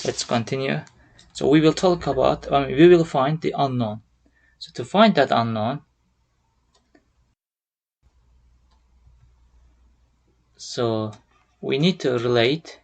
Let's continue. So we will talk about, we will find the unknown. So to find that unknown, so we need to relate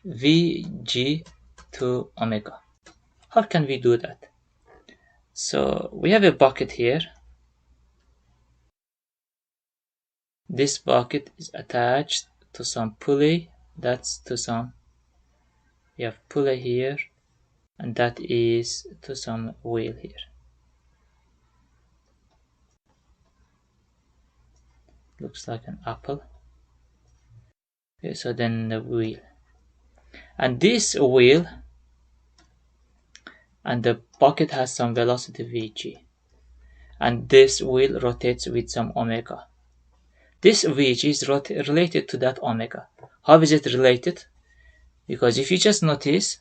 Vg to omega. How can we do that? So we have a bucket here. This bucket is attached to some pulley. That's to some, we have pulley here, and that is to some wheel here. Looks like an apple. Okay, so then the wheel. And this wheel and the bucket has some velocity Vg. And this wheel rotates with some omega. This Vg is related to that omega. How is it related? Because if you just notice,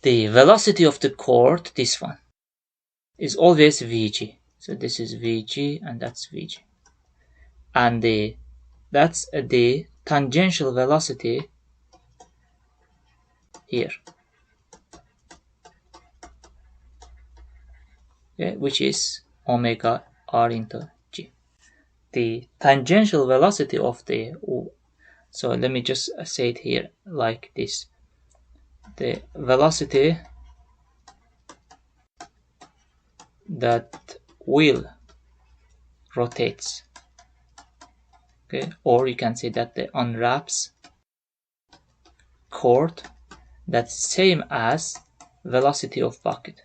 the velocity of the cord, this one, is always Vg. So this is Vg and that's Vg. And that's the tangential velocity here. Okay, which is omega r into g. The tangential velocity of the, so let me just say it here like this. The velocity that wheel rotates, okay, or you can say that the unwraps cord, that's same as velocity of bucket.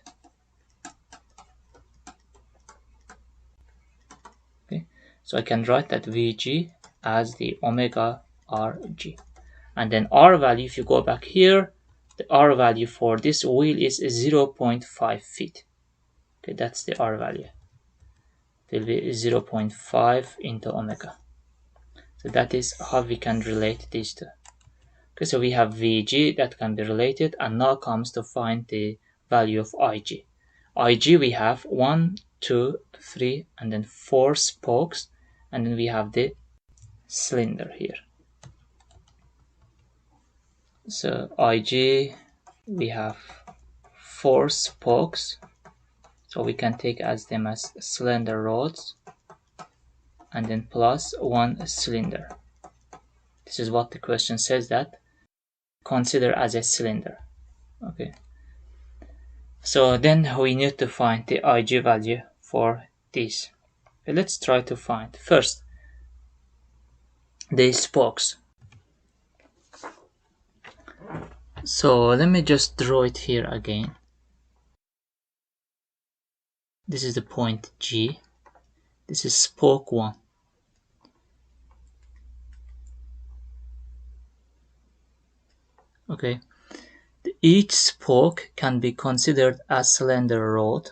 Okay, so I can write that Vg as the omega rg, and then r value, if you go back here, the r value for this wheel is 0.5 feet. Okay, that's the r value. It will be 0.5 into omega. So that is how we can relate these two. Okay, so we have Vg that can be related, and now comes to find the value of Ig. Ig we have 1, 2, 3, and then 4 spokes, and then we have the cylinder here. So Ig we have 4 spokes, so we can take as them as cylinder rods, and then plus 1 cylinder. This is what the question says, that consider as a cylinder. Okay, so then we need to find the Ig value for this. Okay, let's try to find first the spokes. So let me just draw it here again. This is the point G. This is spoke 1. Okay, each spoke can be considered as cylinder rod.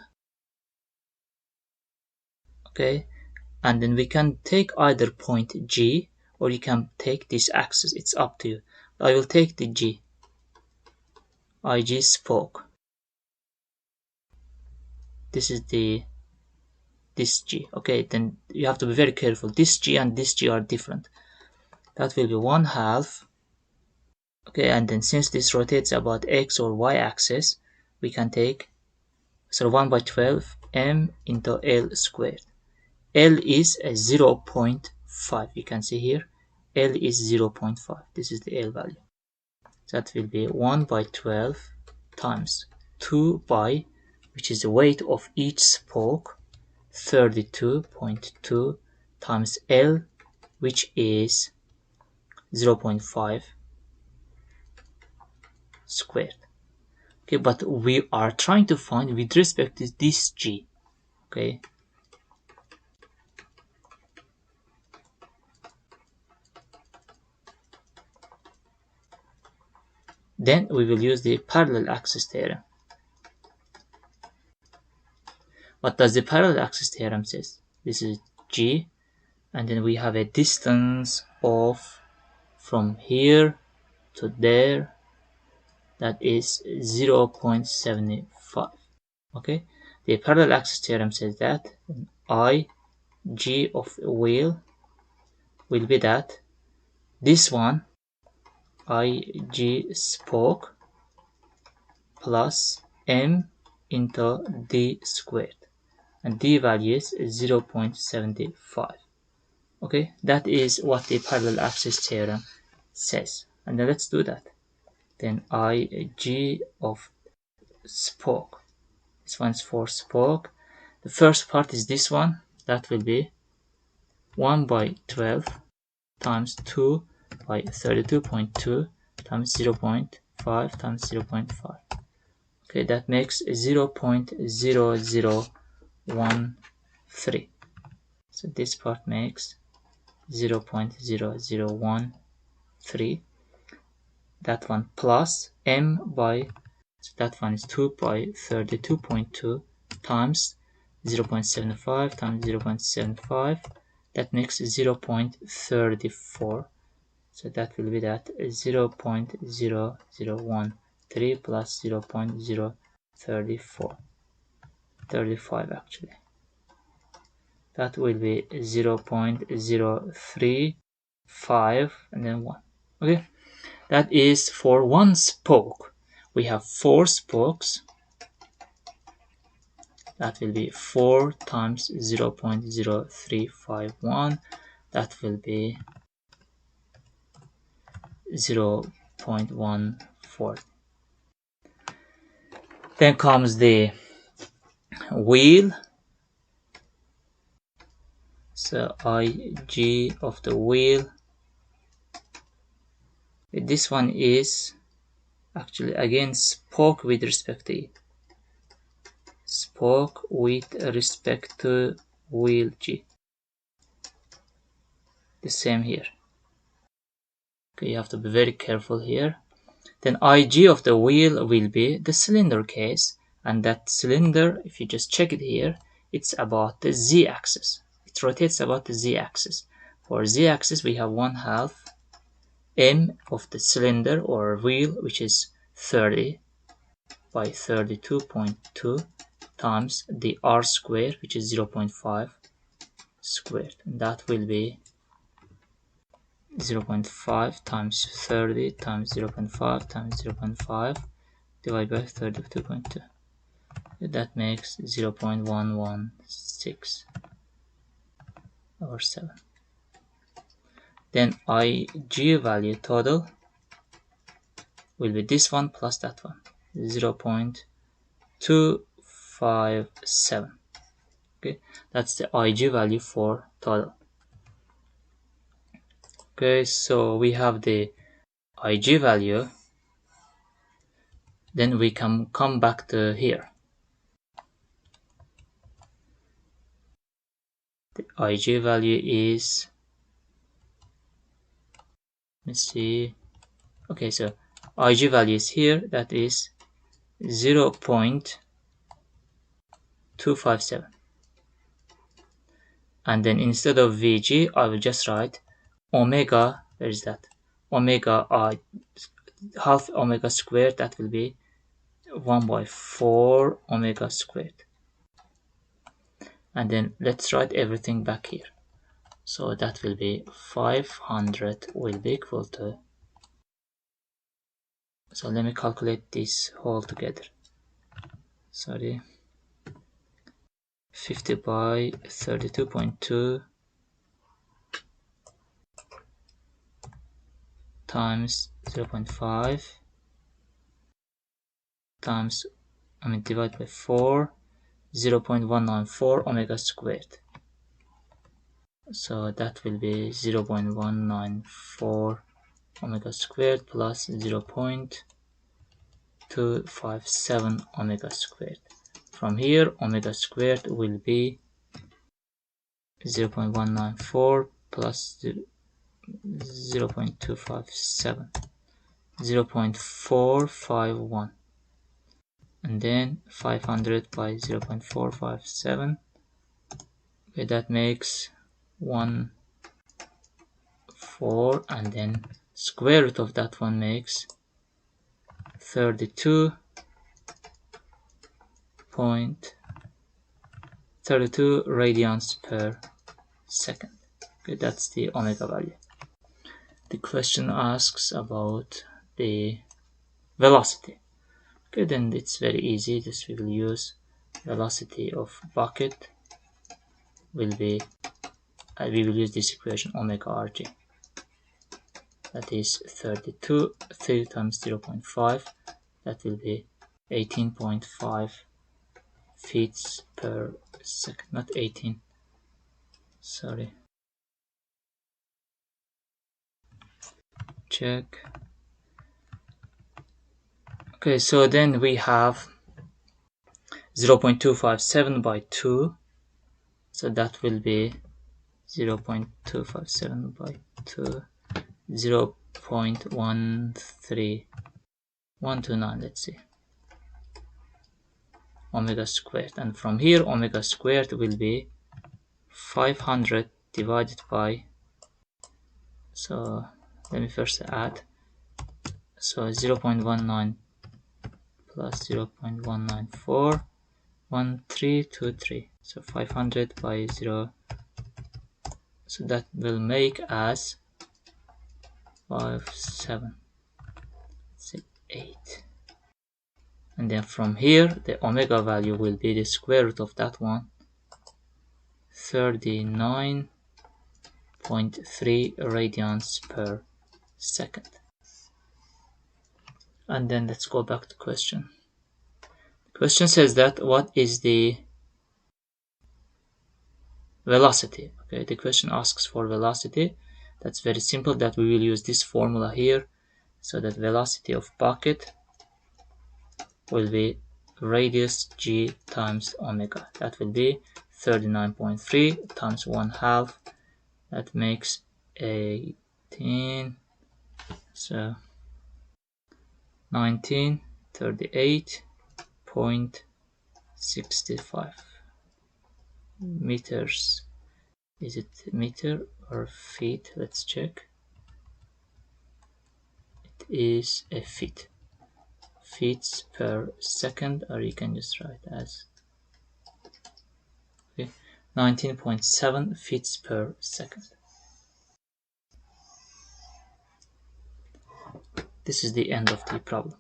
Okay, and then we can take either point G, or you can take this axis, it's up to you. I will take the G. Ig spoke. This is this G. Okay, then you have to be very careful. This G and this G are different. That will be 1/2. Okay, and then since this rotates about x or y axis, we can take, so 1/12 m into L squared. L is a 0.5. You can see here, L is 0.5. This is the L value. That will be 1/12 times 2 by, which is the weight of each spoke, 32.2 times L, which is 0.5 squared. Okay, but we are trying to find with respect to this G. Okay, then we will use the parallel axis theorem. What does the parallel axis theorem says? This is G, and then we have a distance of from here to there, that is 0.75. Okay, the parallel axis theorem says that Ig of wheel will be that this one IG spoke plus m into d squared, and d value is 0.75. Okay, that is what the parallel axis theorem says. And then let's do that. Then IG of spoke, this one's for spoke. The first part is this one, that will be 1 by 12 times 2 by 32.2 times 0.5 times 0.5. Okay, that makes 0.0013. So this part makes 0.0013. That one plus m by, so that one is 2 by 32.2 times 0.75 times 0.75. That makes 0.34. So that will be that 0.0013 plus 0.034. 35 actually. That will be 0.035 and then 1. Okay, that is for one spoke. We have 4 spokes. That will be 4 times 0.0351. That will be 0.14. Then comes the wheel. So IG of the wheel. This one is actually again spoke with respect to it. Spoke with respect to wheel G. The same here. Okay, you have to be very careful here. Then IG of the wheel will be the cylinder case, and that cylinder, if you just check it here, it's about the z-axis. It rotates about the z-axis. For z-axis, we have 1/2 m of the cylinder or wheel, which is 30 by 32.2 times the r squared, which is 0.5 squared, and that will be 0.5 times 30 times 0.5 times 0.5 divided by 32.2. That makes 0.116 over 7. Then IG value total will be this one plus that one, 0.257. Okay, that's the IG value for total. Okay, so we have the IG value. Then we can come back to here. The IG value is, let's see. Okay, so IG value is here. That is 0.257. And then instead of VG, I will just write omega. Where is that? Omega half omega squared. That will be 1 by 4 omega squared. And then let's write everything back here. So that will be 500 will be equal to, so let me calculate this whole together. Sorry, 50 by 32.2 times 0.5 times, divided by 4, 0.194 omega squared. So that will be 0.194 omega squared plus 0.257 omega squared. From here, omega squared will be 0.194 plus 0.257, 0.451, and then 500 by 0.457. Okay, that makes 1, 4, and then square root of that one makes 32 radians per second. Okay, that's the omega value. the question asks about the velocity. Okay, then it's very easy. This we will use velocity of bucket will be, we will use this equation omega rg. That is 32, 3 times 0.5, that will be 18.5 feet per second, not 18, sorry. Check. Okay, so then we have 0.257 by 2, so that will be 0.257 by 2, 0.13129, let's see, omega squared. And from here, omega squared will be 500 divided by, so let me first add, so 0.19 plus 0.194, 1323, so 500 by 0, so that will make as 5768. And then from here the omega value will be the square root of that one, 39.3 radians per second. And then let's go back to question. The question says that what is the velocity? Okay, the question asks for velocity. That's very simple, that we will use this formula here, so that velocity of bucket will be radius g times omega. That will be 39.3 times 1/2, that makes 18, so 1938.65 meters. Is it meter or feet? Let's check. It is a feet. Feet per second, or you can just write as 19.7 feet per second. This is the end of the problem.